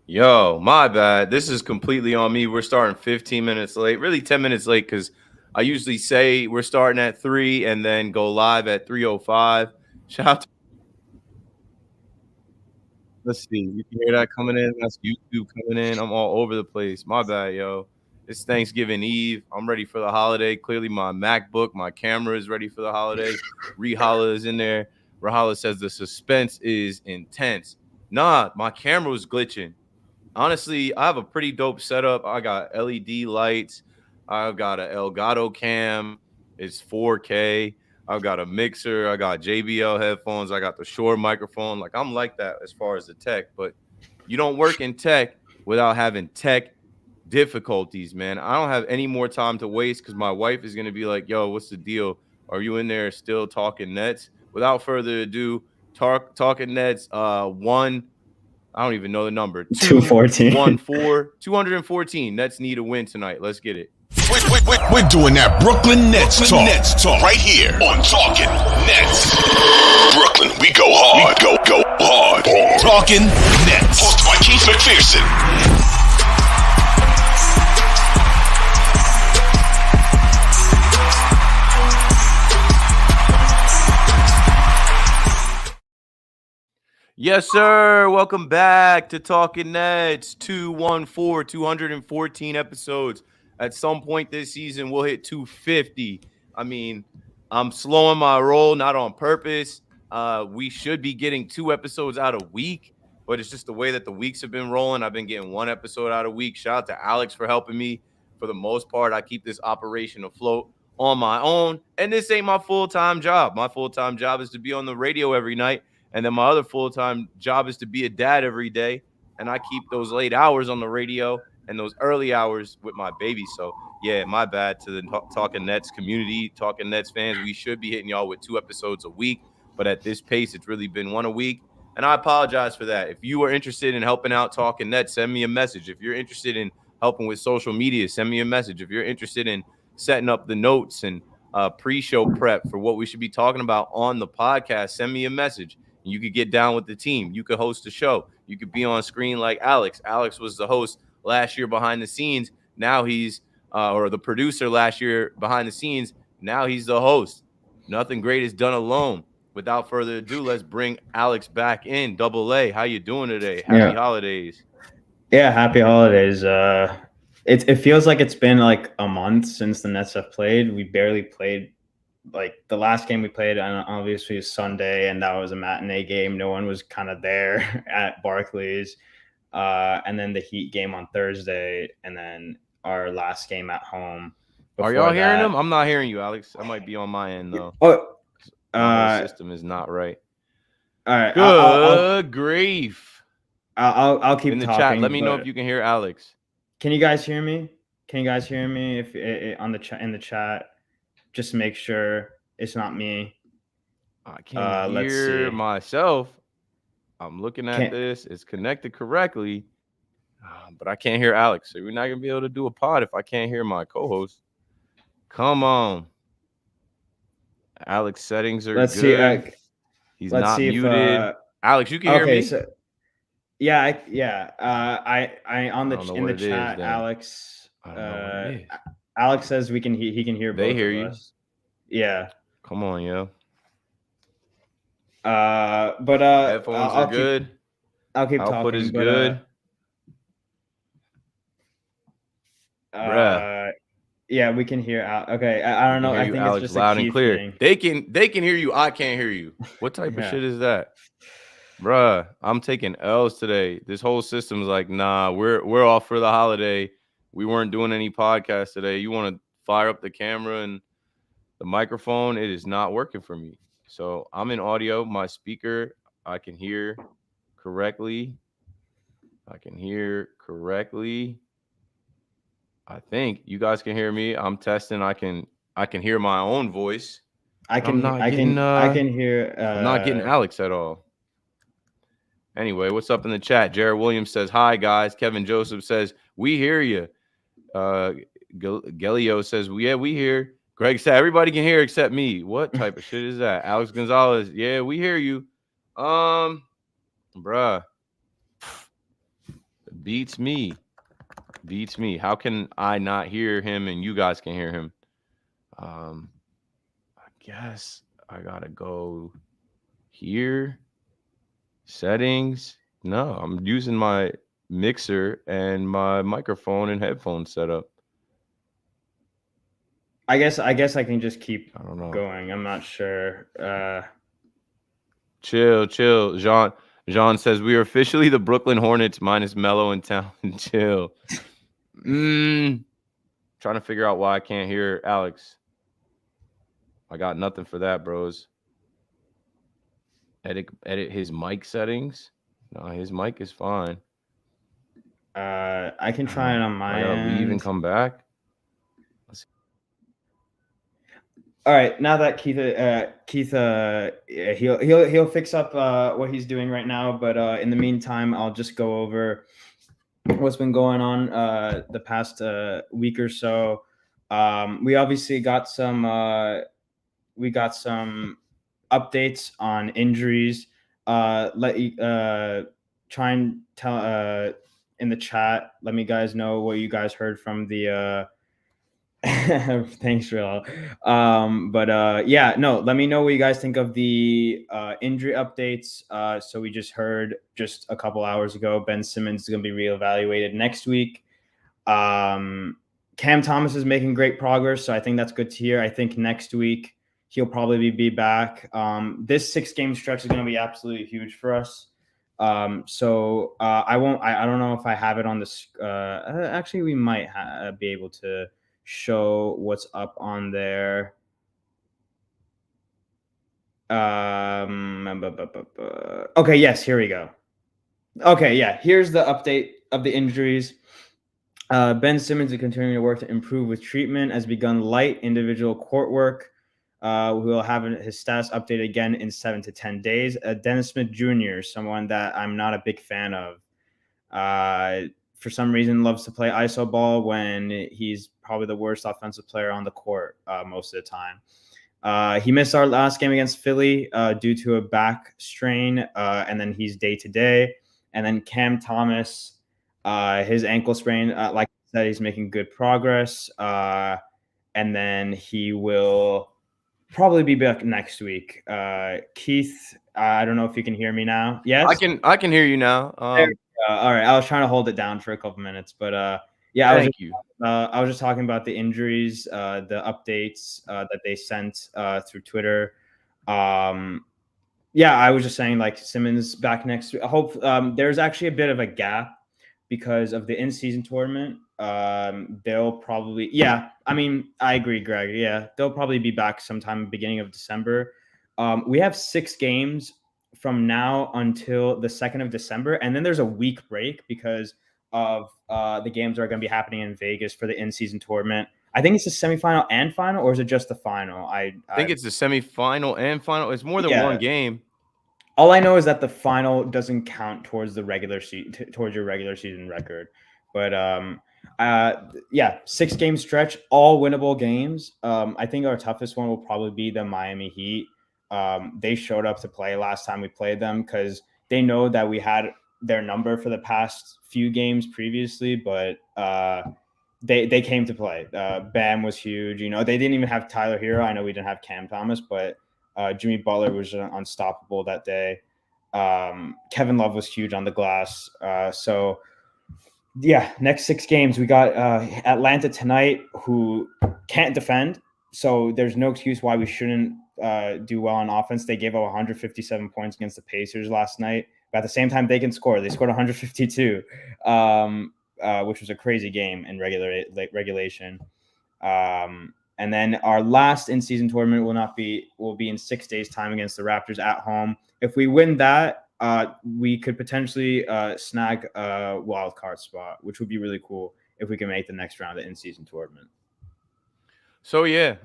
Yo, my bad. This is completely on me. We're starting 15 minutes late, really 10 minutes late because I usually say we're starting at 3 and then go live at 3:05. Shout out to, let's see, you can hear that coming in. That's YouTube coming in. I'm all over the place. My bad, yo. It's Thanksgiving Eve. I'm ready for the holiday. Clearly, my MacBook, my camera is ready for the holiday. Rehala is in there. Rahala says the suspense is intense. Nah, my camera was glitching. Honestly, I have a pretty dope setup. I got LED lights. I've got a Elgato cam. It's 4K. I've got a mixer. I got JBL headphones. I got the Shure microphone. Like I'm like that as far as the tech, but you don't work in tech without having tech difficulties, man. I don't have any more time to waste because my wife is gonna be like, "Yo, what's the deal? Are you in there still talking nets?" Without further ado, talking nets. One. I don't even know the number. 214. 214. Nets need a win tonight. Let's get it. We're doing that Brooklyn Nets talk right here on Talkin' Nets. Brooklyn, we go hard. Go hard. Talkin' Nets. Hosted by Keith McPherson. Yes, sir. Welcome back to Talking Nets. 214 episodes. At some point this season, we'll hit 250. I mean, I'm slowing my roll, not on purpose. We should be getting 2 episodes out a week, but it's just the way that the weeks have been rolling. I've been getting 1 episode out a week. Shout out to Alex for helping me. For the most part, I keep this operation afloat on my own. And this ain't my full-time job. My full-time job is to be on the radio every night. And then my other full-time job is to be a dad every day. And I keep those late hours on the radio and those early hours with my baby. So, yeah, my bad to the Talking Nets community, Talking Nets fans. We should be hitting y'all with 2 episodes a week. But at this pace, it's really been 1 a week. And I apologize for that. If you are interested in helping out Talking Nets, send me a message. If you're interested in helping with social media, send me a message. If you're interested in setting up the notes and pre-show prep for what we should be talking about on the podcast, send me a message. You could get down with the team. You could host a show. You could be on screen like Alex. Alex was the host last year behind the scenes. Now he's or the producer last year behind the scenes. Now he's the host. Nothing great is done alone. Without further ado, let's bring Alex back in. Double A, how you doing today? Happy holidays. Yeah, happy holidays. It feels like it's been like a month since the Nets have played. We barely played. Like the last game we played on obviously was Sunday, and that was a matinee game. No one was kind of there at Barclays. And then the Heat game on Thursday, and then our last game at home. Are y'all hearing them? I'm not hearing you, Alex. I might be on my end though. My whole system is not right. All right. Good grief. I'll keep in the talking, chat. Let me know if you can hear Alex. Can you guys hear me? If on the chat in the chat? Just make sure it's not me. I can't hear myself. I'm looking at this. It's connected correctly, but I can't hear Alex. So we're not going to be able to do a pod if I can't hear my co-host. Come on. Alex settings are good. He's not muted. Alex, you can hear me? So, yeah. I on the in the chat, Alex. Alex says he can hear both They hear you. Us. Yeah. Come on, yo. But headphones are good. I'll keep talking. Output is good. Bruh. Yeah, we can hear. Okay, I don't know. I think Alex, it's just loud and clear. Thing. They can hear you. I can't hear you. What type of shit is that, bruh? I'm taking L's today. This whole system's like, nah, we're off for the holiday. We weren't doing any podcasts today. You want to fire up the camera and the microphone? It is not working for me. So I'm in audio. My speaker, I can hear correctly. I think you guys can hear me. I'm testing. I can hear my own voice. I can hear. I'm not getting Alex at all. Anyway, what's up in the chat? Jared Williams says, hi, guys. Kevin Joseph says, we hear you. Gelio says, yeah, we hear. Greg said, everybody can hear except me. What type of shit is that? Alex Gonzalez, yeah, we hear you. Bruh. Beats me. Beats me. How can I not hear him and you guys can hear him? I guess I gotta go here. Settings. No, I'm using my mixer and my microphone and headphones set up. I guess I can just keep I don't know. going. I'm not sure. Chill. Jean says we are officially the Brooklyn Hornets minus Melo and Town. Chill. Trying to figure out why I can't hear Alex. I got nothing for that, bros. Edit his mic settings. No, his mic is fine. I can try it on my I gotta leave and end. come back. All right, now that Keith, he'll fix up what he's doing right now. But in the meantime, I'll just go over what's been going on the past week or so. We obviously got some updates on injuries. Try and tell in the chat. Let me guys know what you guys heard from the. Thanks, Real. Yeah, no, let me know what you guys think of the injury updates. So we just heard just a couple hours ago, Ben Simmons is going to be reevaluated next week. Cam Thomas is making great progress, so I think that's good to hear. I think next week he'll probably be back. This 6-game stretch is going to be absolutely huge for us. I don't know if I have it on this. Actually, we might be able to show what's up on there. Okay, yes, here we go. Okay, yeah, here's the update of the injuries. Ben Simmons is continuing to work to improve with treatment, has begun light individual court work. We'll have his status updated again in 7 to 10 days. Dennis Smith Jr., someone that I'm not a big fan of. For some reason, loves to play iso ball when he's probably the worst offensive player on the court most of the time. He missed our last game against Philly due to a back strain, and then he's day-to-day. And then Cam Thomas, his ankle sprain, like I said, he's making good progress. And then he will probably be back next week. Keith, I don't know if you can hear me now. Yes? I can hear you now. All right, I was trying to hold it down for a couple minutes, but yeah, Thank you. I was just talking about the injuries, the updates that they sent through Twitter. Yeah, I was just saying like Simmons back next week. I hope there's actually a bit of a gap because of the in-season tournament. They'll probably, yeah, I mean, I agree, Greg. Yeah, they'll probably be back sometime beginning of December. We have 6 games from now until the 2nd of December, and then there's a week break because of the games that are going to be happening in Vegas for the in-season tournament. I think it's the semifinal and final, or is it just the final? I think it's the semifinal and final. It's more than one game. All I know is that the final doesn't count towards the towards your regular season record. But yeah, 6-game stretch, all winnable games. I think our toughest one will probably be the Miami Heat. They showed up to play last time we played them because they know that we had their number for the past few games previously, but they came to play. Bam was huge. You know, they didn't even have Tyler Hero. I know we didn't have Cam Thomas, but Jimmy Butler was unstoppable that day. Kevin Love was huge on the glass. So yeah, next 6 games, we got Atlanta tonight, who can't defend. So there's no excuse why we shouldn't do well on offense. They gave up 157 points against the Pacers last night. But at the same time, they can score. They scored 152, which was a crazy game in regulation. And then our last in-season tournament will be in 6 days' time against the Raptors at home. If we win that, we could potentially snag a wild card spot, which would be really cool if we can make the next round of the in-season tournament. So yeah,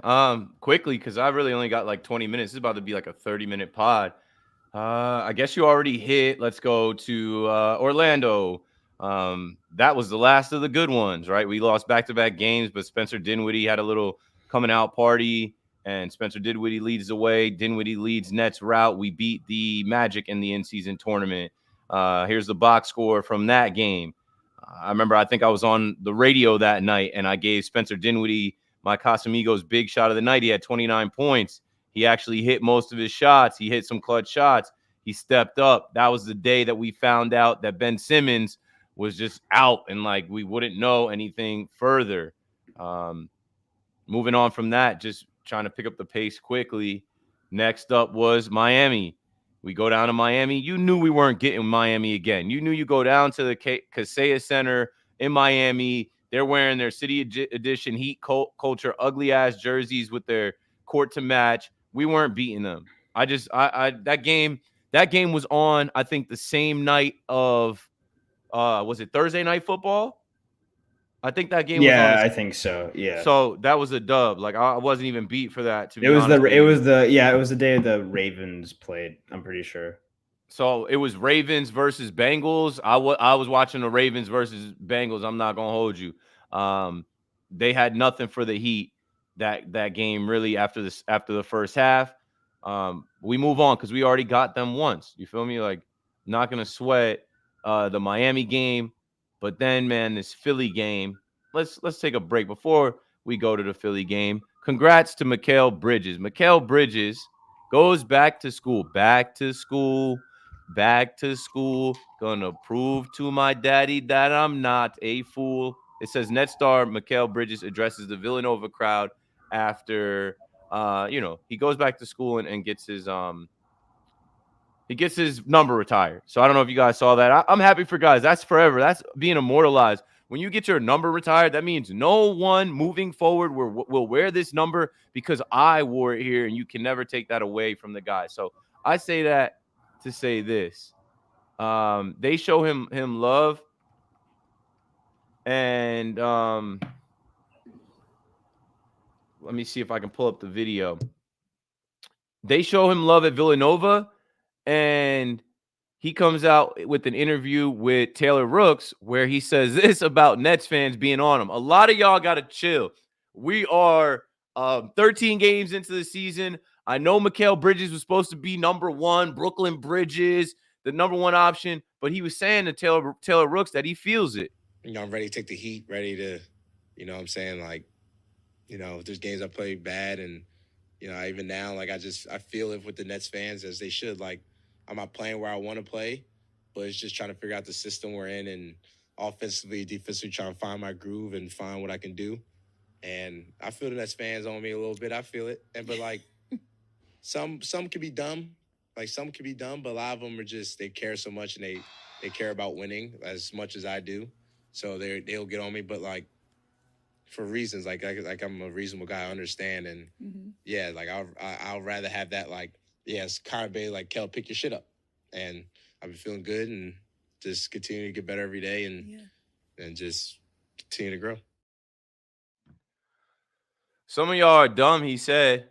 quickly, because I really only got like 20 minutes. It's about to be like a 30-minute pod. I guess you already hit. Let's go to Orlando. That was the last of the good ones, right? We lost back-to-back games, but Spencer Dinwiddie had a little coming out party, and Spencer Dinwiddie leads the way. Dinwiddie leads Nets route. We beat the Magic in the in-season tournament. Here's the box score from that game. I remember I think I was on the radio that night, and I gave Spencer Dinwiddie my Casamigos big shot of the night. He had 29 points. He actually hit most of his shots. He hit some clutch shots. He stepped up. That was the day that we found out that Ben Simmons was just out, and like we wouldn't know anything further. Moving on from that, just trying to pick up the pace quickly. Next up was Miami. We go down to Miami. You knew we weren't getting Miami again. You knew you go down to the Kaseya Center in Miami. They're wearing their City Edition Heat culture ugly ass jerseys with their court to match. We weren't beating them. That game was on, I think, the same night of was it Thursday Night Football? I think that game was on. I think so. Yeah. So that was a dub. Like I wasn't even beat for that. To be it was honest, it was the day the Ravens played. I'm pretty sure. So it was Ravens versus Bengals. I was watching the Ravens versus Bengals. I'm not gonna hold you. They had nothing for the Heat that game really after the first half. We move on because we already got them once. You feel me? Like not gonna sweat the Miami game, but then man, this Philly game. Let's take a break before we go to the Philly game. Congrats to Mikal Bridges. Mikal Bridges goes back to school. Back to school. Gonna prove to my daddy that I'm not a fool. It says net star Mikal Bridges addresses the Villanova crowd after he goes back to school and gets his number retired. So I don't know if you guys saw that. I'm happy for guys. That's forever. That's being immortalized. When you get your number retired, that means no one moving forward will wear this number because I wore it here, and you can never take that away from the guy. So I say that to say this. They show him love, and let me see if I can pull up the video. They show him love at Villanova, and he comes out with an interview with Taylor Rooks where he says this about Nets fans being on him. A lot of y'all got to chill. We are 13 games into the season. I know Mikal Bridges was supposed to be number one, Brooklyn Bridges, the number one option, but he was saying to Taylor Rooks that he feels it. I'm ready to take the heat, ready to, what I'm saying? Like, if there's games I play bad and, even now, like I feel it with the Nets fans as they should. Like, I'm not playing where I want to play, but it's just trying to figure out the system we're in and offensively, defensively trying to find my groove and find what I can do. And I feel the Nets fans on me a little bit. I feel it. But like some can be dumb. Like some can be dumb, but a lot of them are just, they care so much and they care about winning as much as I do. So they'll get on me. But like for reasons, like I'm a reasonable guy, I understand. And yeah, like I'll rather have that like, yeah, it's kind of big, like, Kel, pick your shit up. And I've been feeling good and just continue to get better every day and just continue to grow. Some of y'all are dumb, he said.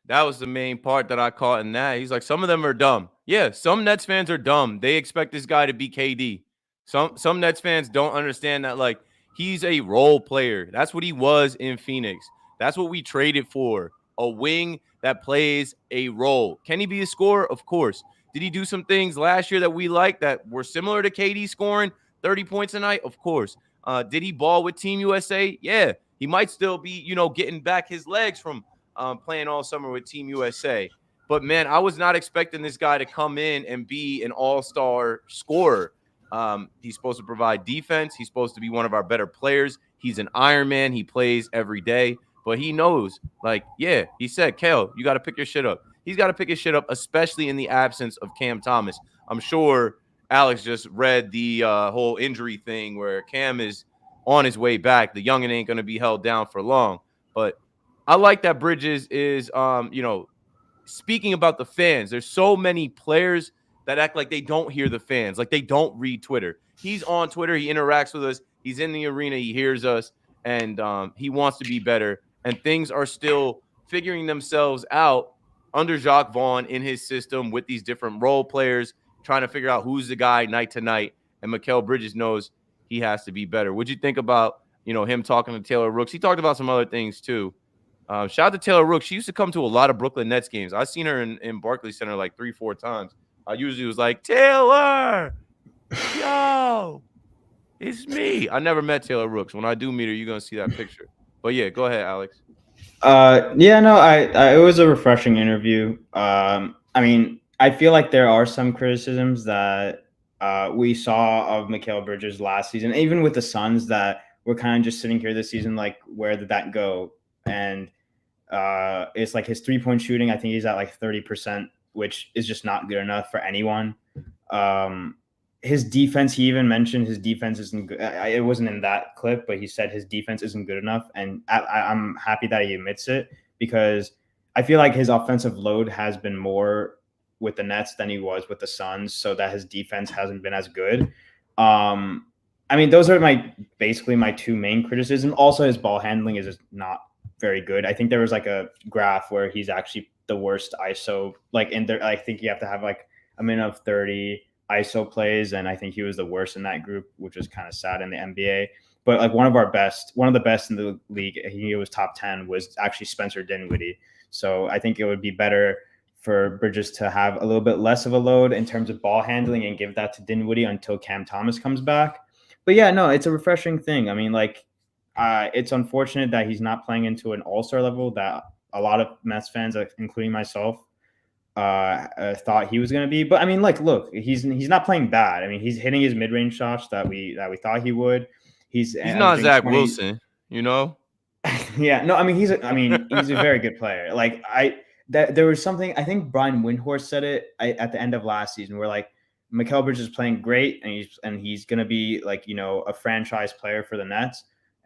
That was the main part that I caught in that. He's like, some of them are dumb. Yeah, some Nets fans are dumb. They expect this guy to be KD. Some Nets fans don't understand that, like, he's a role player. That's what he was in Phoenix. That's what we traded for. A wing that plays a role. Can he be a scorer? Of course. Did he do some things last year that we liked that were similar to KD scoring 30 points a night? Of course. Did he ball with Team USA? Yeah. He might still be, getting back his legs from playing all summer with Team USA. But, man, I was not expecting this guy to come in and be an all-star scorer. He's supposed to provide defense. He's supposed to be one of our better players. He's an Iron Man. He plays every day. But he knows, like, yeah, he said, Kel, you got to pick your shit up. He's got to pick his shit up, especially in the absence of Cam Thomas. I'm sure Alex just read the whole injury thing where Cam is on his way back. The youngin' ain't going to be held down for long. But I like that Bridges is, speaking about the fans. There's so many players that act like they don't hear the fans, like they don't read Twitter. He's on Twitter. He interacts with us. He's in the arena. He hears us, and he wants to be better. And things are still figuring themselves out under Jacques Vaughn in his system with these different role players, trying to figure out who's the guy night to night. And Mikal Bridges knows he has to be better. What'd you think about, him talking to Taylor Rooks? He talked about some other things too. Shout out to Taylor Rooks. She used to come to a lot of Brooklyn Nets games. I've seen her in Barclays Center like 3-4 times. I usually was like, Taylor, Yo, it's me. I never met Taylor Rooks. When I do meet her, you're gonna see that picture. But yeah, go ahead, Alex. Yeah, no, I it was a refreshing interview. I mean, I feel like there are some criticisms that we saw of Mikal Bridges last season, even with the Suns, that we're kind of just sitting here this season, like, where did that go? And it's like his 3-point shooting. I think he's at like 30%, which is just not good enough for anyone. Um, his defense, he even mentioned his defense isn't good. It wasn't in that clip, but he said his defense isn't good enough. And I'm happy that he admits it, because I feel like his offensive load has been more with the Nets than he was with the Suns, so that his defense hasn't been as good. I mean, those are basically my two main criticisms. Also, his ball handling is just not very good. I think there was like a graph where he's actually the worst ISO. Like in there, I think you have to have like a minute of 30 ISO plays, and I think he was the worst in that group, which was kind of sad in the NBA. But like one of the best in the league, he was top 10, was actually Spencer Dinwiddie. So I think it would be better for Bridges to have a little bit less of a load in terms of ball handling and give that to Dinwiddie until Cam Thomas comes back. But yeah, no, it's a refreshing thing. I mean, like, it's unfortunate that he's not playing into an all-star level that a lot of Mets fans, including myself, thought he was going to be. But I mean, like, look, he's not playing bad. I mean, he's hitting his mid-range shots that we thought he would. He's not Zach 20. Wilson, you know. Yeah, no, I mean he's a very good player. Like there was something, I think Brian Windhorst said it at the end of last season, where like Mikal Bridges is playing great, and he's gonna be like, you know, a franchise player for the Nets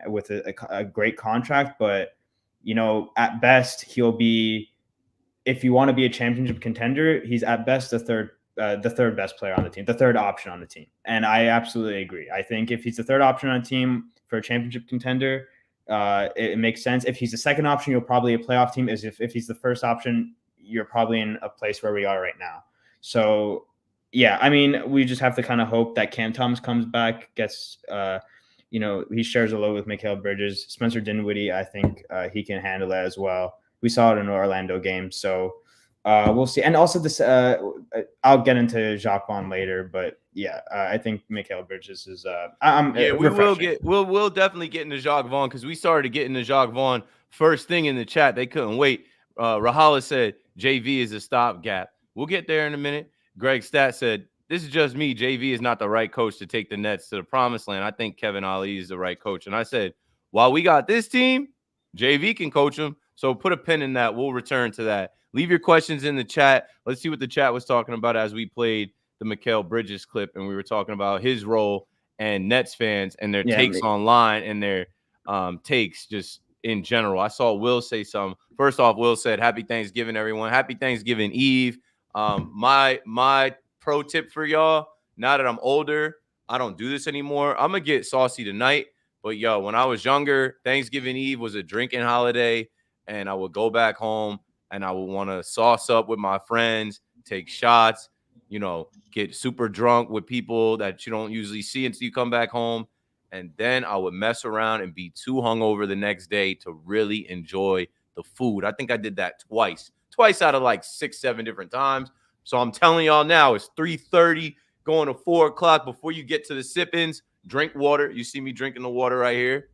with a great contract, but you know, at best he'll be, if you want to be a championship contender, he's at best the third best player on the team, the third option on the team. And I absolutely agree. I think if he's the third option on a team for a championship contender, it makes sense. If he's the second option, you'll probably a playoff team. If he's the first option, you're probably in a place where we are right now. So yeah, I mean, we just have to kind of hope that Cam Thomas comes back, gets you know, he shares a load with Mikal Bridges. Spencer Dinwiddie, I think he can handle that as well. We saw it in the Orlando game, so we'll see. And also this, I'll get into Jacques Vaughn later, but yeah, I think Mikal Bridges is. We'll definitely get into Jacques Vaughn, because we started to get into Jacques Vaughn first thing in the chat. They couldn't wait. Rahala said JV is a stopgap. We'll get there in a minute. Greg Stat said, this is just me. JV is not the right coach to take the Nets to the promised land. I think Kevin Ali is the right coach. And I said, while we got this team, JV can coach them. So put a pin in that. We'll return to that. Leave your questions in the chat. Let's see what the chat was talking about as we played the Mikal Bridges clip, and we were talking about his role and Nets fans and their takes online and their takes just in general. I saw Will say something. First off, Will said, happy Thanksgiving, everyone. Happy Thanksgiving Eve. My pro tip for y'all, now that I'm older, I don't do this anymore. I'm going to get saucy tonight. But, yo, when I was younger, Thanksgiving Eve was a drinking holiday, and I would go back home and I would want to sauce up with my friends, take shots, you know, get super drunk with people that you don't usually see until you come back home. And then I would mess around and be too hungover the next day to really enjoy the food. I think I did that twice out of like 6-7 different times. So I'm telling y'all now, it's 3:30 going to 4 o'clock. Before you get to the sip-ins, drink water. You see me drinking the water right here.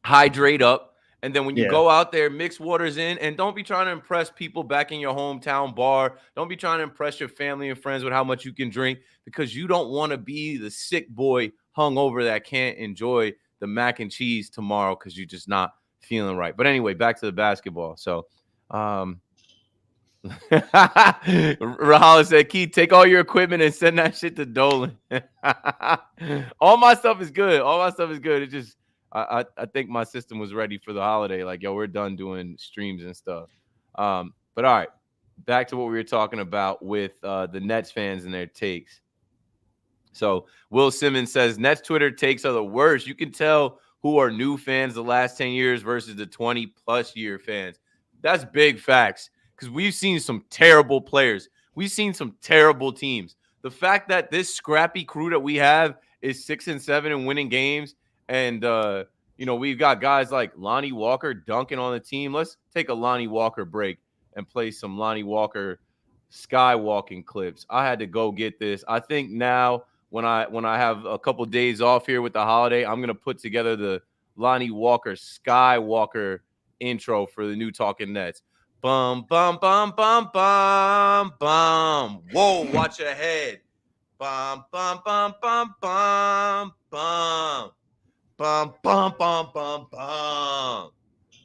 Hydrate up. And then when you go out there, mix waters in, and don't be trying to impress people back in your hometown bar. Don't be trying to impress your family and friends with how much you can drink, because you don't want to be the sick boy hungover that can't enjoy the mac and cheese tomorrow because you're just not feeling right. But anyway, back to the basketball. So Rahal said, Keith, take all your equipment and send that shit to Dolan. All my stuff is good. It just, I think my system was ready for the holiday. Like, yo, we're done doing streams and stuff. But all right, back to what we were talking about with the Nets fans and their takes. So Will Simmons says, Nets Twitter takes are the worst. You can tell who are new fans the last 10 years versus the 20-plus year fans. That's big facts, because we've seen some terrible players. We've seen some terrible teams. The fact that this scrappy crew that we have is 6-7 and winning games, and, you know, we've got guys like Lonnie Walker dunking on the team. Let's take a Lonnie Walker break and play some Lonnie Walker skywalking clips. I had to go get this. I think now when I have a couple days off here with the holiday, I'm gonna put together the Lonnie Walker Skywalker intro for the new Talking Nets. Bum bum bum bum bum bum. Whoa, watch your head. Bum bum bum bum bum bum bum bum bum bum bum.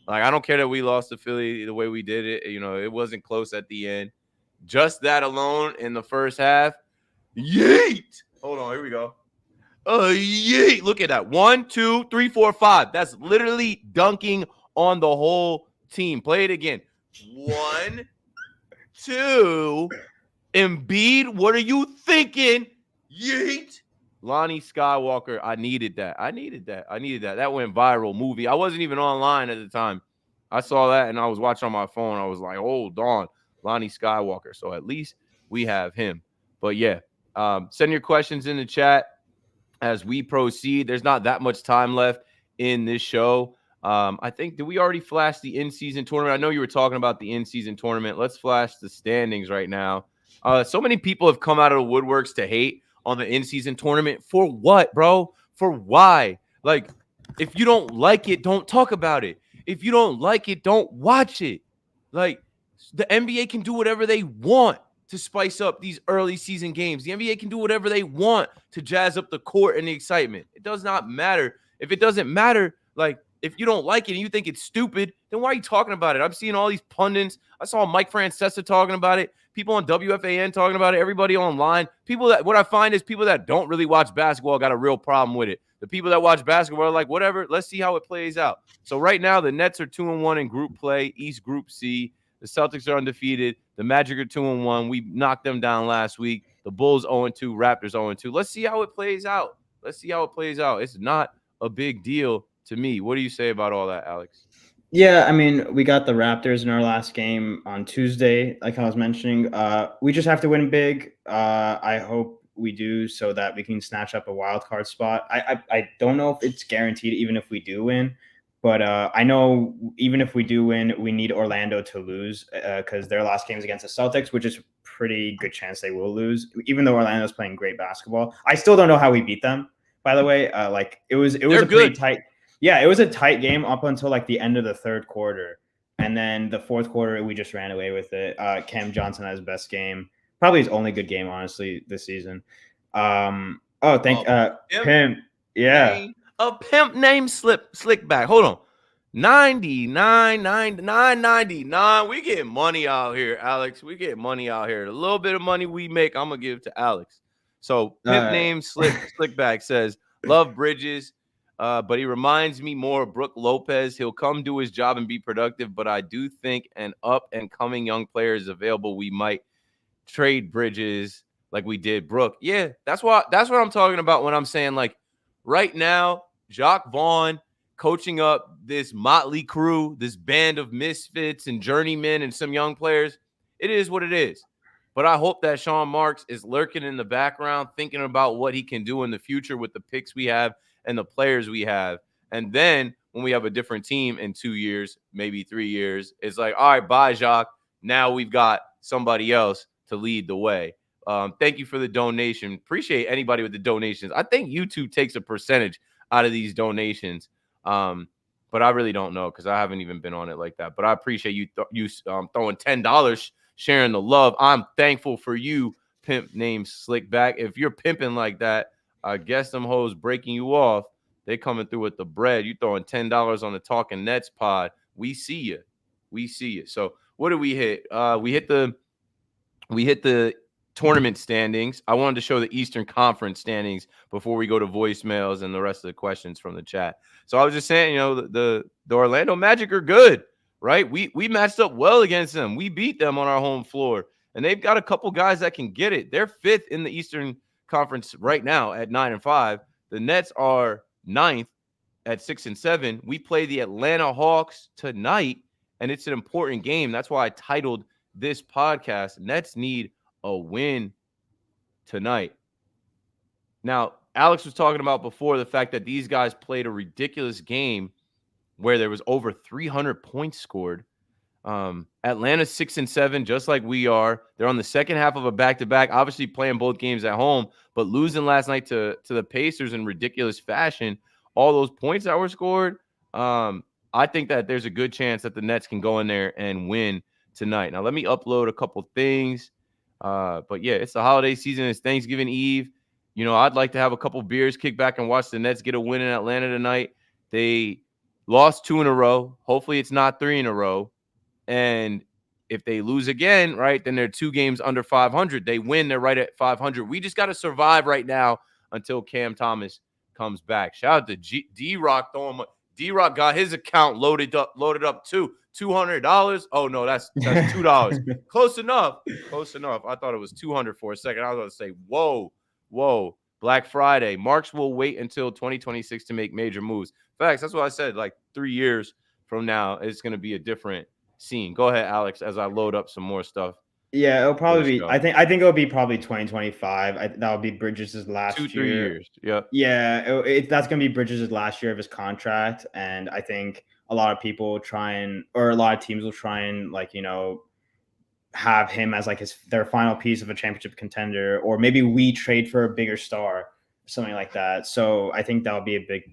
Like, I don't care that we lost to Philly the way we did it. You know, it wasn't close at the end. Just that alone in the first half. Yeet. Hold on. Here we go. Yeet. Look at that. 1, 2, 3, 4, 5. That's literally dunking on the whole team. Play it again. 1, 2. Embiid, what are you thinking? Yeet. Lonnie Skywalker, I needed that. That went viral movie. I wasn't even online at the time. I saw that and I was watching on my phone. I was like, hold on, Lonnie Skywalker. So at least we have him. But yeah, send your questions in the chat as we proceed. There's not that much time left in this show. I think, did we already flash the in-season tournament? I know you were talking about the in-season tournament. Let's flash the standings right now. So many people have come out of the woodworks to hate on the in-season tournament. For what, bro? For why? Like, if you don't like it, don't talk about it. If you don't like it, don't watch it. Like, the NBA can do whatever they want to spice up these early season games. The NBA can do whatever they want to jazz up the court and the excitement. It does not matter. If it doesn't matter, like, if you don't like it and you think it's stupid, then why are you talking about it? I'm seeing all these pundits. I saw Mike Francesa talking about it. People on WFAN talking about it. Everybody online. People that, what I find is people that don't really watch basketball got a real problem with it. The people that watch basketball are like, whatever, let's see how it plays out. So right now, the Nets are 2-1 in group play, East Group C. The Celtics are undefeated. The Magic are 2-1. We knocked them down last week. The Bulls 0-2, Raptors 0-2. Let's see how it plays out. It's not a big deal to me. What do you say about all that, Alex? Yeah, I mean, we got the Raptors in our last game on Tuesday, like I was mentioning. We just have to win big. I hope we do so that we can snatch up a wild card spot. I don't know if it's guaranteed, even if we do win. But I know even if we do win, we need Orlando to lose because their last game is against the Celtics, which is pretty good chance they will lose, even though Orlando's playing great basketball. I still don't know how we beat them, by the way. It was a pretty tight. Yeah, it was a tight game up until like the end of the third quarter. And then the fourth quarter, we just ran away with it. Cam Johnson had his best game. Probably his only good game, honestly, this season. Pimp. Yeah. A pimp named Slickback. Hold on. 99. We get money out here, Alex. We get money out here. The little bit of money we make, I'm going to give to Alex. So pimp named Slickback says, love Bridges. But he reminds me more of Brook Lopez. He'll come do his job and be productive, but I do think an up-and-coming young player is available. We might trade Bridges like we did Brook. Yeah, that's what I'm talking about when I'm saying, like, right now, Jacques Vaughn coaching up this motley crew, this band of misfits and journeymen and some young players. It is what it is. But I hope that Sean Marks is lurking in the background, thinking about what he can do in the future with the picks we have and the players we have. And then when we have a different team in 2 years, maybe 3 years, it's like, all right, bye, Jacques. Now we've got somebody else to lead the way. Thank you for the donation. Appreciate anybody with the donations. I think YouTube takes a percentage out of these donations. But I really don't know because I haven't even been on it like that. But I appreciate you throwing $10, sharing the love. I'm thankful for you, pimp named Slickback. If you're pimping like that, I guess them hoes breaking you off. They coming through with the bread. You throwing $10 on the Talking Nets pod. We see you. So what did we hit? We hit the tournament standings. I wanted to show the Eastern Conference standings before we go to voicemails and the rest of the questions from the chat. So I was just saying, the Orlando Magic are good, right? We matched up well against them. We beat them on our home floor, and they've got a couple guys that can get it. They're fifth in the Eastern Conference right now at 9-5. The Nets are ninth at 6-7. We play the Atlanta Hawks tonight, and it's an important game. That's why I titled this podcast, Nets Need a Win Tonight. Now, Alex was talking about before the fact that these guys played a ridiculous game where there was over 300 points scored. Atlanta's 6-7, just like we are. They're on the second half of a back-to-back, obviously playing both games at home, but losing last night to the Pacers in ridiculous fashion. All those points that were scored, I think that there's a good chance that the Nets can go in there and win tonight. Now, let me upload a couple things. But yeah, it's the holiday season. It's Thanksgiving Eve. You know, I'd like to have a couple beers, kick back and watch the Nets get a win in Atlanta tonight. They lost 2 in a row. Hopefully it's not 3 in a row. And if they lose again, right, then they're 2 games under 500. They win, they're right at 500. We just got to survive right now until Cam Thomas comes back. Shout out to D-Rock throwing. D-Rock got his account loaded up too. $200. Oh no, that's $2. Close enough. I thought it was 200 for a second. I was going to say, whoa. Black Friday. Marks will wait until 2026 to make major moves. Facts. That's what I said. Like 3 years from now, it's going to be a different scene. Go ahead, Alex, as I load up some more stuff. Yeah, it'll probably be. I think it'll be probably 2025. That'll be Bridges' last 2-3 year. years. Yep. Yeah, that's gonna be Bridges' last year of his contract, and I think a lot of people will try and, or a lot of teams will try and, like, you know, have him as like their final piece of a championship contender, or maybe we trade for a bigger star, something like that. So I think that'll be a big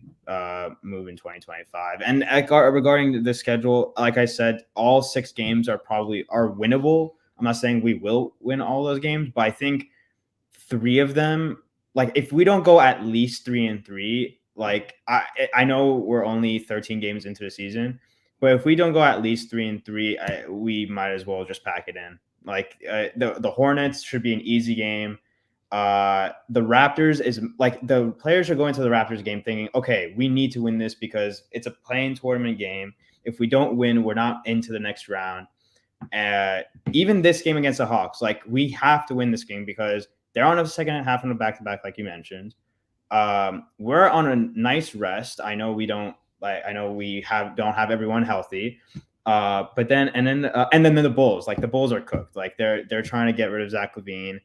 move in 2025. And regarding the schedule, like I said, all 6 games are winnable. I'm not saying we will win all those games, but I think 3 of them, like if we don't go at least 3-3, like I know we're only 13 games into the season, but if we don't go at least 3-3, we might as well just pack it in. Like the Hornets should be an easy game. The Raptors is like, the players are going to the Raptors game thinking, okay, we need to win this because it's a playing tournament game. If we don't win, we're not into the next round. Even this game against the Hawks, like we have to win this game because they're on a second half on a back-to-back, like you mentioned. We're on a nice rest. I know we don't have everyone healthy. But then the Bulls, like the Bulls are cooked. Like they're trying to get rid of Zach LaVine.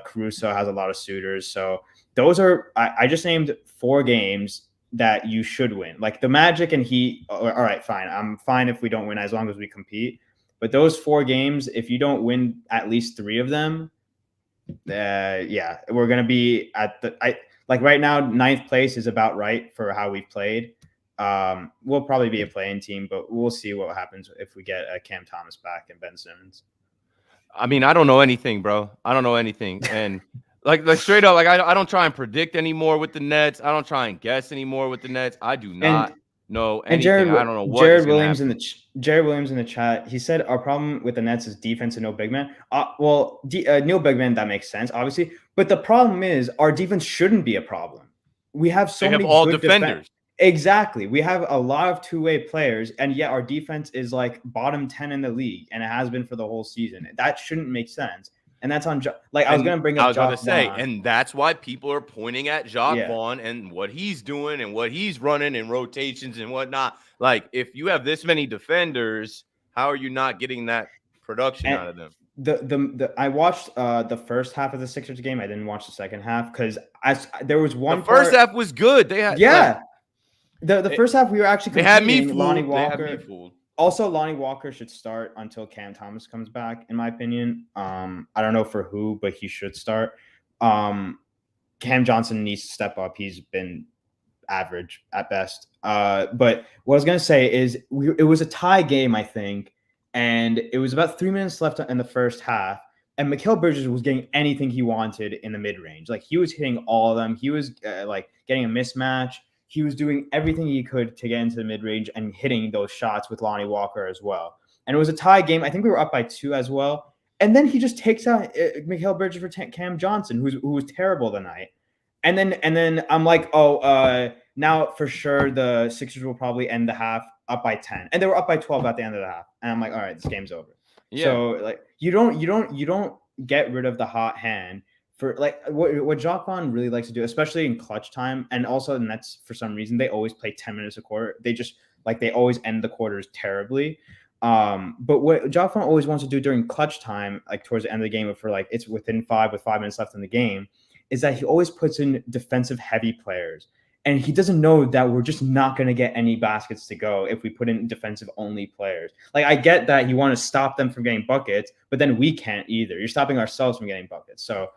Caruso has a lot of suitors. So those are, I just named 4 games that you should win. Like the Magic and Heat, all right, fine. I'm fine if we don't win as long as we compete. But those 4 games, if you don't win at least 3 of them, yeah, we're going to be at like right now, 9th place is about right for how we've played. We'll probably be a playing team, but we'll see what happens if we get Cam Thomas back and Ben Simmons. I mean, I don't know anything, bro. I don't know anything. And like straight up, like I don't try and predict anymore with the Nets. I don't try and guess anymore with the Nets. I do not know anything. I don't know what Jared Williams in the chat, he said our problem with the Nets is defense and no big man. No big man, that makes sense, obviously. But the problem is our defense shouldn't be a problem. We have many all good defenders. Exactly. We have a lot of two-way players, and yet our defense is like bottom 10 in the league, and it has been for the whole season. That shouldn't make sense. And that's on I was going to bring up Jacques Vaughn. And that's why people are pointing at Jacques Vaughn and what he's doing and what he's running in rotations and whatnot. Like, if you have this many defenders, how are you not getting that production out of them? I watched the first half of the Sixers game. I didn't watch the second half because there was one. The first half was good. They had the first half we were actually competing. They had me fooled. Lonnie Walker. Also, Lonnie Walker should start until Cam Thomas comes back, in my opinion. I don't know for who, but he should start. Cam Johnson needs to step up. He's been average at best. But what I was going to say is it was a tie game, I think, and it was about 3 minutes left in the first half, and Mikal Bridges was getting anything he wanted in the mid-range. Like, he was hitting all of them. He was getting a mismatch. He was doing everything he could to get into the mid-range and hitting those shots with Lonnie Walker as well. And it was a tie game. I think we were up by 2 as well. And then he just takes out Mikal Bridges for Cam Johnson, who was terrible tonight. And then I'm like, now for sure the Sixers will probably end the half up by 10. And they were up by 12 at the end of the half. And I'm like, all right, this game's over. Yeah. So like you don't get rid of the hot hand. For like what Jacques Vaughn really likes to do, especially in clutch time, and also the Nets, for some reason, they always play 10 minutes a quarter. They always end the quarters terribly. But what Jacques Vaughn always wants to do during clutch time, like towards the end of the game, for like it's within 5 with 5 minutes left in the game, is that he always puts in defensive heavy players. And he doesn't know that we're just not going to get any baskets to go if we put in defensive-only players. Like, I get that you want to stop them from getting buckets, but then we can't either. You're stopping ourselves from getting buckets. So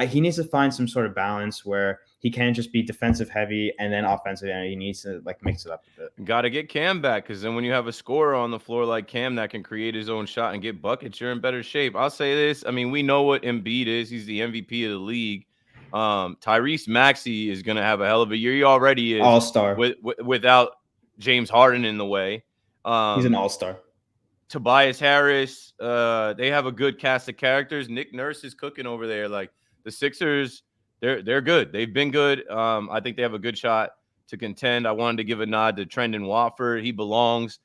he needs to find some sort of balance where he can't just be defensive-heavy and then offensive, and he needs to, like, mix it up a bit. Got to get Cam back, because then when you have a scorer on the floor like Cam that can create his own shot and get buckets, you're in better shape. I'll say this. I mean, we know what Embiid is. He's the MVP of the league. Tyrese Maxey is going to have a hell of a year. He already is. All-star. Without James Harden in the way. He's an all-star. Tobias Harris. They have a good cast of characters. Nick Nurse is cooking over there. Like, the Sixers, they're good. They've been good. I think they have a good shot to contend. I wanted to give a nod to Trendon Watford. He belongs.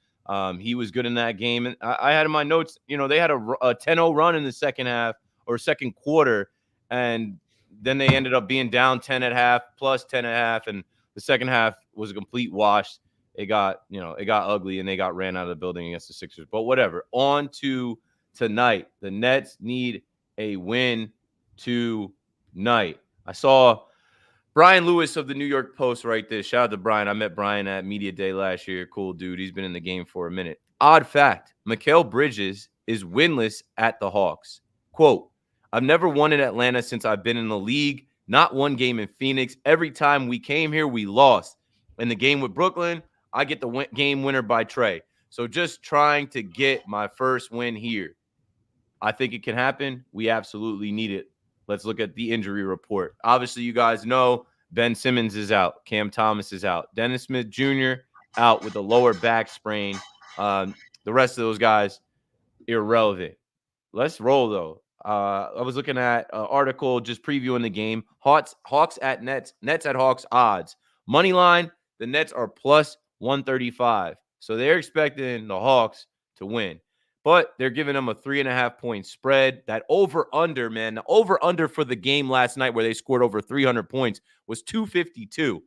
He was good in that game. And I had in my notes, they had a 10-0 run in the second half or second quarter, and then they ended up being down 10 at half, plus 10 at half, and the second half was a complete wash. It got ugly, and they got ran out of the building against the Sixers. But whatever. On to tonight. The Nets need a win tonight. I saw Brian Lewis of the New York Post write this. Shout out to Brian. I met Brian at Media Day last year. Cool dude. He's been in the game for a minute. Odd fact, Mikal Bridges is winless at the Hawks. Quote, I've never won in Atlanta since I've been in the league. Not one game in Phoenix. Every time we came here, we lost. In the game with Brooklyn, I get the game winner by Trey. So just trying to get my first win here. I think it can happen. We absolutely need it. Let's look at the injury report. Obviously, you guys know Ben Simmons is out. Cam Thomas is out. Dennis Smith Jr. out with a lower back sprain. The rest of those guys, irrelevant. Let's roll, though. I was looking at an article just previewing the game. Hawks at Nets. Nets at Hawks odds. Money line, the Nets are plus 135. So they're expecting the Hawks to win. But they're giving them a 3.5-point spread. That over-under, man, the over-under for the game last night where they scored over 300 points was 252.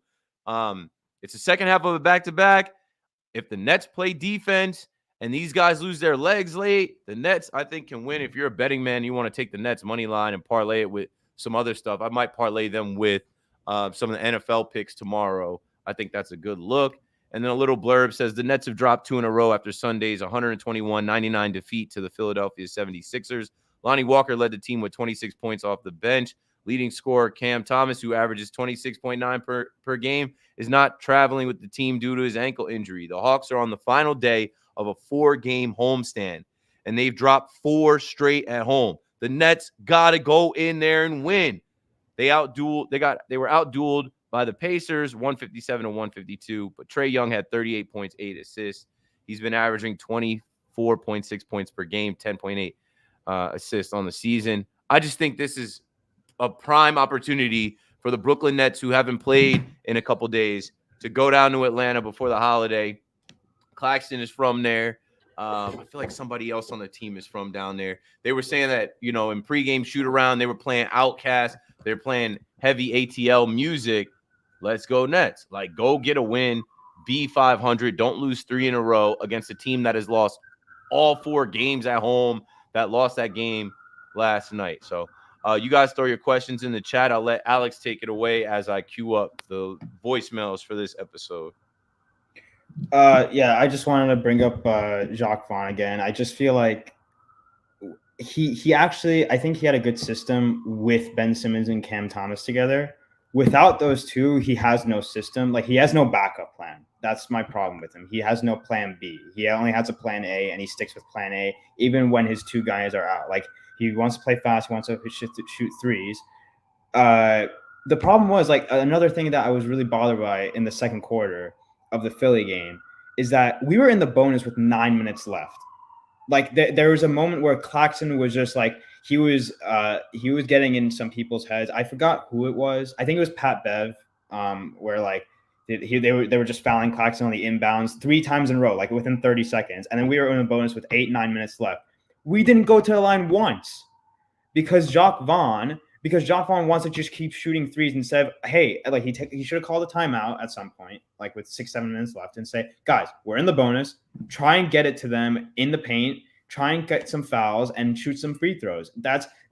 It's the second half of a back-to-back. If the Nets play defense and these guys lose their legs late, the Nets, I think, can win. If you're a betting man, you want to take the Nets money line and parlay it with some other stuff. I might parlay them with some of the NFL picks tomorrow. I think that's a good look. And then a little blurb says the Nets have dropped 2 in a row after Sunday's 121-99 defeat to the Philadelphia 76ers. Lonnie Walker led the team with 26 points off the bench. Leading scorer Cam Thomas, who averages 26.9 per game, is not traveling with the team due to his ankle injury. The Hawks are on the final day of a 4-game homestand, and they've dropped 4 straight at home. The Nets got to go in there and win. They were outdueled by the Pacers, 157-152, but Trae Young had 38 points, 8 assists. He's been averaging 24.6 points per game, 10.8 assists on the season. I just think this is a prime opportunity for the Brooklyn Nets, who haven't played in a couple days, to go down to Atlanta before the holiday. Claxton is from there. I feel like somebody else on the team is from down there. They were saying that, in pregame shoot-around, they were playing Outkast. They're playing heavy ATL music. Let's go Nets. Like, go get a win, be 500. Don't lose 3 in a row against a team that has lost all 4 games at home, that lost that game last night. So you guys throw your questions in the chat. I'll let Alex take it away as I queue up the voicemails for this episode. Yeah, I just wanted to bring up Jacques Vaughn again. I just feel like he actually, I think he had a good system with Ben Simmons and Cam Thomas together. Without those two, he has no system. Like, he has no backup plan. That's my problem with him. He has no plan B. He only has a plan A, and he sticks with plan A even when his 2 guys are out. Like, he wants to play fast. He wants to shoot threes. The problem was, like, another thing that I was really bothered by in the second quarter of the Philly game is that we were in the bonus with 9 minutes left. Like, there was a moment where Claxton was just like, he was getting in some people's heads. I forgot who it was. I think it was Pat Bev, where like they were just fouling Claxton on the inbounds 3 times in a row, like within 30 seconds. And then we were in a bonus with 8-9 minutes left. We didn't go to the line once because Jacques Vaughn wants to just keep shooting threes instead of, hey, like he should have called a timeout at some point, like with 6-7 minutes left, and say, guys, we're in the bonus. Try and get it to them in the paint. Try and get some fouls and shoot some free throws.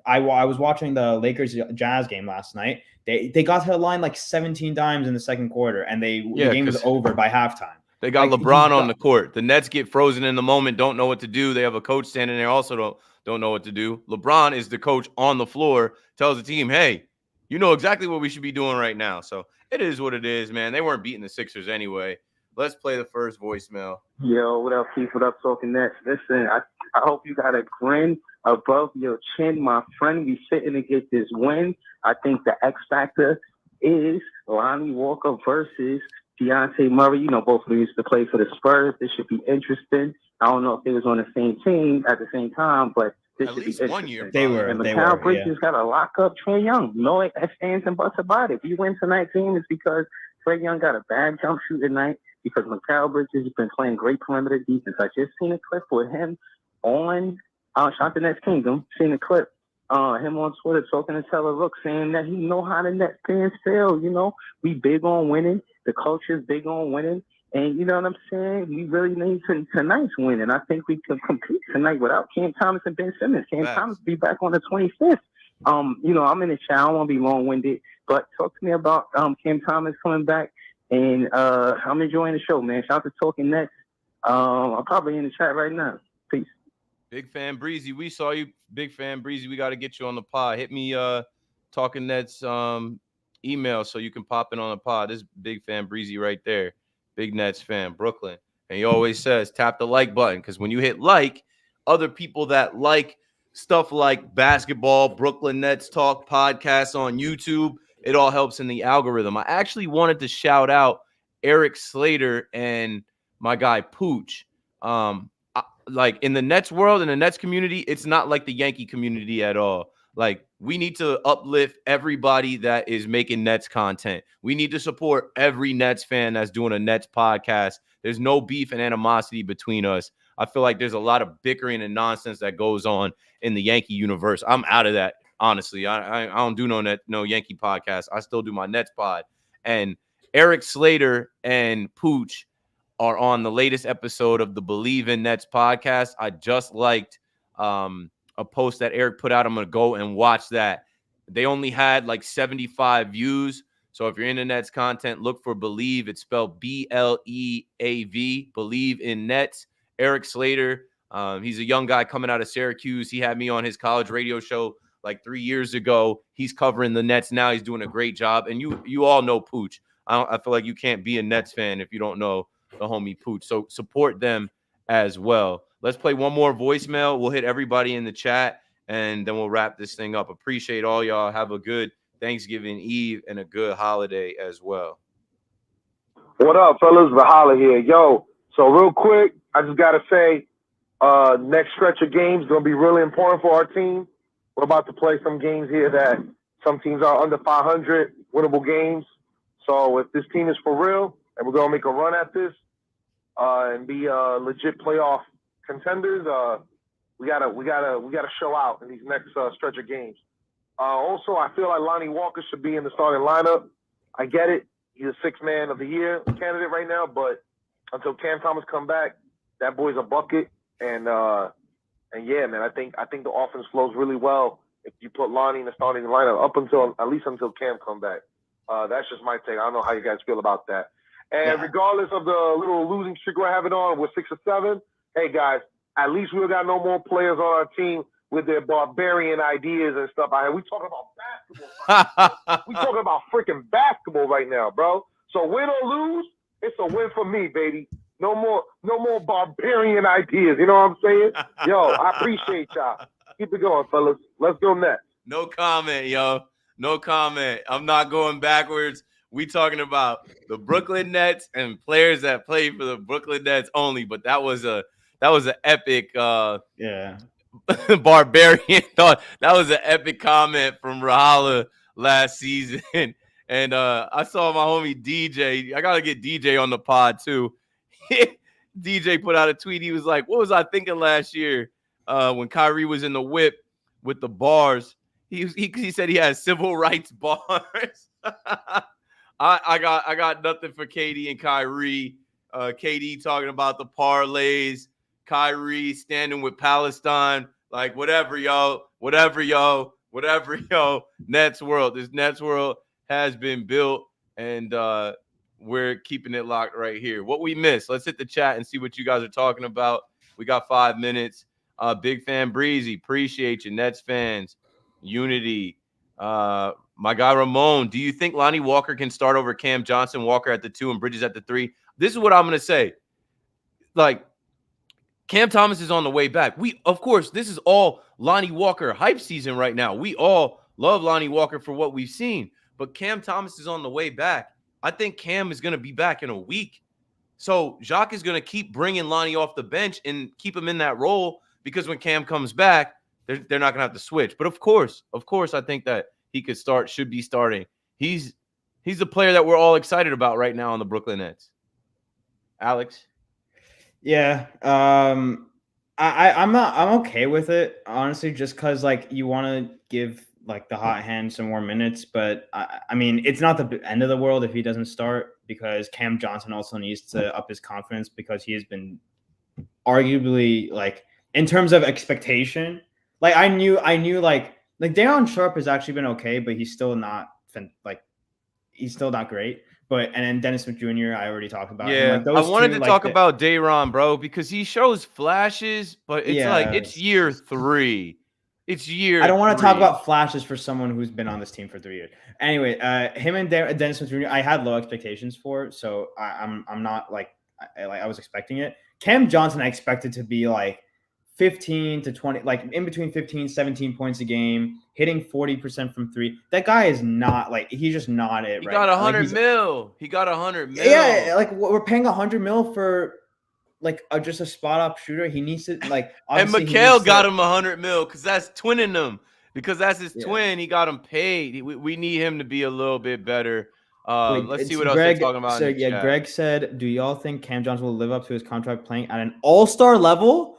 I was watching the Lakers Jazz game last night. They got to the line like 17 times in the second quarter, and the game was over by halftime. They got Like, LeBron on the court. The Nets get frozen in the moment, don't know what to do. They have a coach standing there, also don't know what to do. LeBron is the coach on the floor, tells the team, hey, you know exactly what we should be doing right now. So it is what it is, man. They weren't beating the Sixers anyway. Let's play the first voicemail. Yo, what up, Keith? What up, Talking Nets? Listen, I hope you got a grin above your chin, my friend. We sitting to get this win. I think the X factor is Lonnie Walker versus Deontay Murray. You know, both of them used to play for the Spurs. This should be interesting. I don't know if they was on the same team at the same time, but this should be interesting. 1 year. They were. And Mikal Bridges got to lock up Trae Young. No ifs, ands, and buts about it. If you win tonight's game, it's because Trae Young got a bad jump shoot tonight, because Mikal Bridges has been playing great perimeter defense. I just seen a clip with him on Shot the Nets Kingdom. Seen a clip. Him on Twitter talking to Teller Rook, saying that he know how the Nets fans feel. You know, we big on winning. The culture's big on winning. And you know what I'm saying? We really need tonight's win. And I think we can compete tonight without Cam Thomas and Ben Simmons. Cam Thomas will be back on the 25th. You know, I'm in the chat. I don't want to be long-winded. But talk to me about Cam Thomas coming back. And I'm enjoying the show, man. Shout out to Talking Nets. I'm probably in the chat right now. Peace. Big fan Breezy, we saw you. Big fan Breezy, we got to get you on the pod. Hit me Talking Nets email so you can pop in on the pod. This big fan Breezy right there. Big Nets fan, Brooklyn. And he always says tap the like button, because when you hit like, other people that like stuff like basketball, Brooklyn Nets Talk podcasts on YouTube, it all helps in the algorithm. I actually wanted to shout out Eric Slater and my guy Pooch. Like in the Nets world, in the Nets community, it's not like the Yankee community at all. Like, we need to uplift everybody that is making Nets content. We need to support every Nets fan that's doing a Nets podcast. There's no beef and animosity between us. I feel like there's a lot of bickering and nonsense that goes on in the Yankee universe. I'm out of that, honestly. I don't do no Yankee podcast. I still do my Nets pod. And Eric Slater and Pooch are on the latest episode of the Believe in Nets podcast. I just liked a post that Eric put out. I'm going to go and watch that. They only had like 75 views. So if you're into Nets content, look for Believe. It's spelled BLEAV, Believe in Nets. Eric Slater, he's a young guy coming out of Syracuse. He had me on his college radio show like 3 years ago. He's covering the Nets now. He's doing a great job. And you all know Pooch. I feel like you can't be a Nets fan if you don't know the homie Pooch. So support them as well. Let's play one more voicemail. We'll hit everybody in the chat, and then we'll wrap this thing up. Appreciate all y'all. Have a good Thanksgiving Eve and a good holiday as well. What up, fellas? Vahala here. Yo, so real quick, I just got to say, next stretch of games going to be really important for our team. We're about to play some games here that some teams are under 500 winnable games. So if this team is for real and we're going to make a run at this and be legit playoff contenders, we gotta show out in these next stretch of games. Also, I feel like Lonnie Walker should be in the starting lineup. I get it; he's a sixth man of the year candidate right now. But until Cam Thomas come back, that boy's a bucket. And yeah, man, I think the offense flows really well if you put Lonnie in the starting lineup at least until Cam come back. That's just my take. I don't know how you guys feel about that. And regardless of the little losing streak we're having on, we're 6 or 7. Hey, guys, at least we got no more players on our team with their barbarian ideas and stuff. We talking about basketball. We talking about freaking basketball right now, bro. So win or lose, it's a win for me, baby. No more barbarian ideas. You know what I'm saying? Yo, I appreciate y'all. Keep it going, fellas. Let's go Nets. No comment, yo. No comment. I'm not going backwards. We talking about the Brooklyn Nets and players that play for the Brooklyn Nets only. But that was an epic barbarian thought. That was an epic comment from Rahala last season. And I saw my homie DJ. I gotta get DJ on the pod too. DJ put out a tweet. He was like, "What was I thinking last year when Kyrie was in the whip with the bars?" He said he had civil rights bars. I got nothing for KD and Kyrie. KD talking about the parlays, Kyrie standing with Palestine, like whatever, yo. whatever, yo, Nets world. This Nets world has been built, and we're keeping it locked right here. What we missed? Let's hit the chat and see what you guys are talking about. We got 5 minutes. Big fan Breezy, appreciate you. Nets fans, Unity. My guy Ramon, do you think Lonnie Walker can start over Cam Johnson, Walker at the 2 and Bridges at the 3? This is what I'm gonna say. Like, Cam Thomas is on the way back. Of course, this is all Lonnie Walker hype season right now. We all love Lonnie Walker for what we've seen, but Cam Thomas is on the way back. I think Cam is going to be back in a week. So Jacques is going to keep bringing Lonnie off the bench and keep him in that role, because when Cam comes back, they're not going to have to switch. But of course, I think that he could start, should be starting. He's the player that we're all excited about right now on the Brooklyn Nets. Alex? Yeah. I'm okay with it, honestly, just because like you want to give like the hot hand some more minutes, but I mean it's not the end of the world if he doesn't start, because Cam Johnson also needs to up his confidence, because he has been arguably, like, in terms of expectation, like I knew like Dayon Sharp has actually been okay, but he's still not great. But and then Dennis Smith Jr. I already talked about. Yeah, and, like, those I wanted two, to like, talk about Dayron, bro, because he shows flashes, but it's like it's year 3. It's year. I don't want to talk 3. about flashes for someone who's been on this team for 3 years. Anyway, him and Dennis Smith Jr. I had low expectations for, so I'm not like I was expecting it. Cam Johnson I expected to be like 15 to 20, like in between 15, 17 points a game, hitting 40% from 3. That guy is not, like, he's just not it. He right got now. 100 mil. He got 100 mil. Yeah, like we're paying 100 mil for like just a spot up shooter. He needs to, like, And obviously Mikal got him 100 mil because that's twinning them. Because that's his twin. He got him paid. We need him to be a little bit better. Let's see what else they're talking about. So yeah, Greg said, "Do y'all think Cam Johnson will live up to his contract playing at an all-star level?"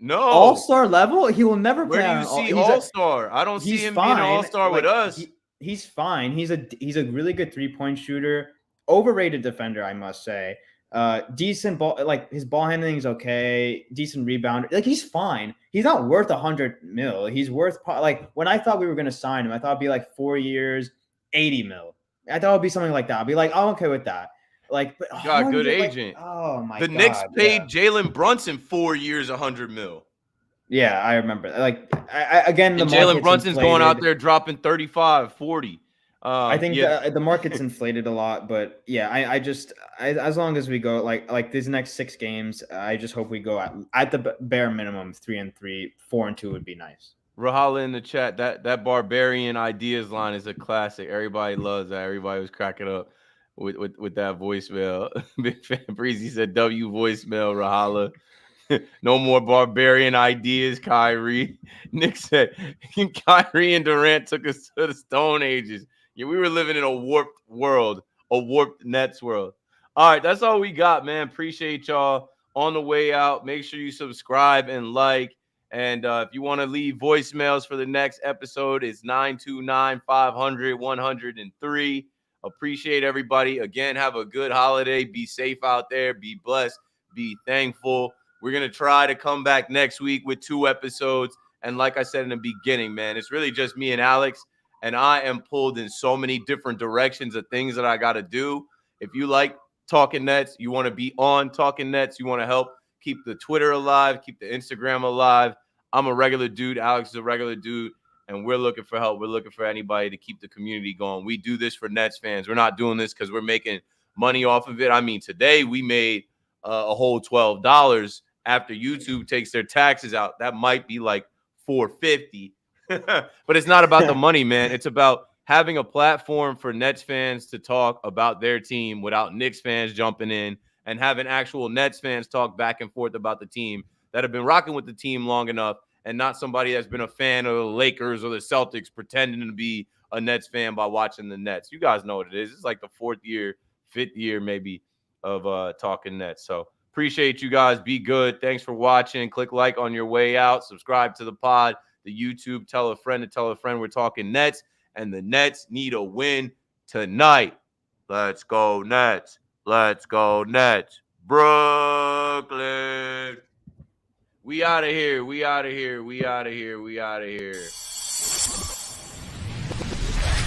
No. All-star level? He will never play. Where do you see all-star? I don't see him being an all-star with us. He's fine. He's a really good 3-point shooter. Overrated defender, I must say. Decent ball, like his ball handling is okay. Decent rebounder, like he's fine. He's not worth 100 mil. He's worth, like, when I thought we were gonna sign him, I thought it'd be like 4 years, 80 mil. I thought it'd be something like that. I'd be like, I'm okay with that. Like, but got a good agent. Like, oh my god. The God, Knicks paid Jalen Brunson 4 years, 100 mil. Yeah, I remember. Like, again, the Jalen Brunson's going out there dropping 35, 40. I think the market's inflated a lot, but yeah, I just as long as we go like these next 6 games, I just hope we go at the bare minimum 3-3, 4-2 would be nice. Rahala in the chat, that Barbarian Ideas line is a classic. Everybody loves that. Everybody was cracking up with that voicemail. Big fan Breezy said W voicemail, Rahala. No more Barbarian Ideas, Kyrie. Nick said Kyrie and Durant took us to the Stone Ages. Yeah, we were living in a warped world, a warped Nets world. All right, that's all we got, man. Appreciate y'all. On the way out, make sure you subscribe and like. And if you want to leave voicemails for the next episode, it's 929-500-103. Appreciate everybody. Again, have a good holiday. Be safe out there. Be blessed. Be thankful. We're going to try to come back next week with 2 episodes. And like I said in the beginning, man, it's really just me and Alex. And I am pulled in so many different directions of things that I got to do. If you like Talking Nets, you want to be on Talking Nets, you want to help keep the Twitter alive, keep the Instagram alive. I'm a regular dude. Alex is a regular dude. And we're looking for help. We're looking for anybody to keep the community going. We do this for Nets fans. We're not doing this because we're making money off of it. I mean, today we made a whole $12 after YouTube takes their taxes out. That might be like $4.50. But it's not about the money, man. It's about having a platform for Nets fans to talk about their team without Knicks fans jumping in, and having actual Nets fans talk back and forth about the team that have been rocking with the team long enough, and not somebody that's been a fan of the Lakers or the Celtics pretending to be a Nets fan by watching the Nets. You guys know what it is. It's like the 4th year, 5th year maybe of Talking Nets. So appreciate you guys. Be good. Thanks for watching. Click like on your way out. Subscribe to the pod, the YouTube. Tell a friend to tell a friend we're talking Nets, and the Nets need a win tonight. Let's go Nets. Let's go Nets. Brooklyn. We out of here. We out of here. We out of here. We out of here.